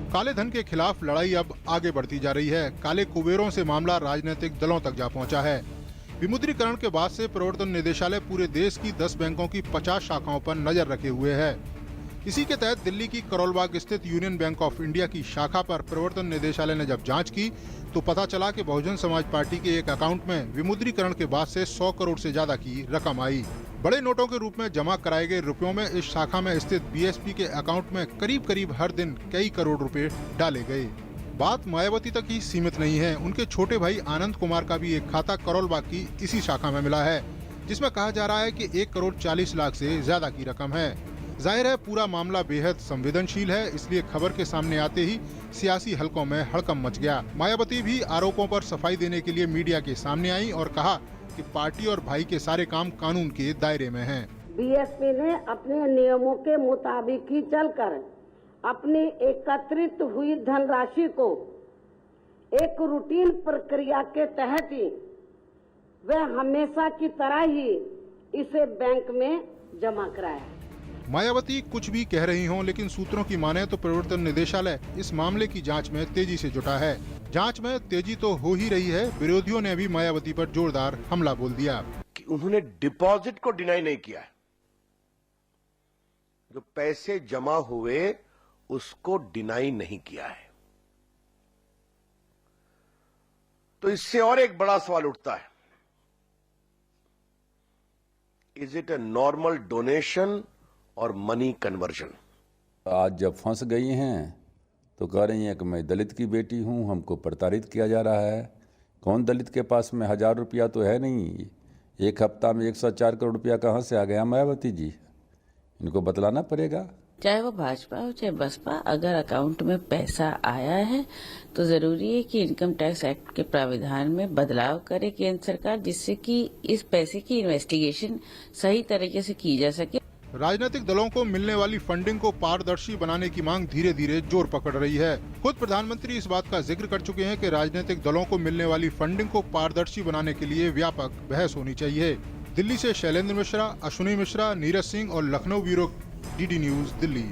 काले धन के खिलाफ लड़ाई अब आगे बढ़ती जा रही है। काले कुबेरों से मामला राजनीतिक दलों तक जा पहुंचा है। विमुद्रीकरण के बाद से प्रवर्तन निदेशालय पूरे देश की 10 बैंकों की 50 शाखाओं पर नजर रखे हुए है। इसी के तहत दिल्ली की करोल बाग स्थित यूनियन बैंक ऑफ इंडिया की शाखा पर प्रवर्तन निदेशालय ने जब जांच की तो पता चला कि बहुजन समाज पार्टी के एक अकाउंट में विमुद्रीकरण के बाद से 100 करोड़ से ज्यादा की रकम आई। बड़े नोटों के रूप में जमा कराए गए रुपयों में इस शाखा में स्थित बीएसपी के अकाउंट में करीब करीब हर दिन कई करोड़ रुपए डाले गए। बात मायावती तक ही सीमित नहीं है। उनके छोटे भाई आनंद कुमार का भी एक खाता करोल बाग की इसी शाखा में मिला है, जिसमें कहा जा रहा है कि 1 करोड़ 40 लाख से ज्यादा की रकम है। जाहिर है पूरा मामला बेहद संवेदनशील है, इसलिए खबर के सामने आते ही सियासी हलकों में हड़कंप मच गया। मायावती भी आरोपों पर सफाई देने के लिए मीडिया के सामने आई और कहा कि पार्टी और भाई के सारे काम कानून के दायरे में हैं। बीएसपी ने अपने नियमों के मुताबिक ही चलकर अपनी एकत्रित हुई धनराशि को एक रूटीन प्रक्रिया के तहत ही वह हमेशा की तरह ही इसे बैंक में जमा कराया। मायावती कुछ भी कह रही हों, लेकिन सूत्रों की माने तो प्रवर्तन निदेशालय इस मामले की जांच में तेजी से जुटा है। जांच में तेजी तो हो ही रही है। विरोधियों ने भी मायावती पर जोरदार हमला बोल दिया कि उन्होंने डिपॉजिट को डिनाई नहीं किया है, जो पैसे जमा हुए उसको डिनाई नहीं किया है। तो इससे और एक बड़ा सवाल उठता है, is it a normal donation और मनी कन्वर्जन? आज जब फंस गई हैं तो कह रही हैं कि मैं दलित की बेटी हूं, हमको प्रताड़ित किया जा रहा है। कौन दलित के पास में 1000 रुपया तो है नहीं। एक हफ्ता में 104 करोड़ रुपया कहां से आ गया मायावती जी? इनको बतलाना पड़ेगा। चाहे वो भाजपा हो चाहे बसपा, अगर अकाउंट में पैसा आया है तो जरूरी है कि इनकम टैक्स एक्ट के प्राविधान में बदलाव करे केंद्र सरकार, जिससे कि इस पैसे की इन्वेस्टिगेशन सही तरीके से की जा सके। राजनीतिक दलों को मिलने वाली फंडिंग को पारदर्शी बनाने की मांग धीरे धीरे जोर पकड़ रही है। खुद प्रधानमंत्री इस बात का जिक्र कर चुके हैं कि राजनीतिक दलों को मिलने वाली फंडिंग को पारदर्शी बनाने के लिए व्यापक बहस होनी चाहिए। दिल्ली से शैलेंद्र मिश्रा, अश्विनी मिश्रा, नीरज सिंह और Lucknow bureau, DD news Delhi.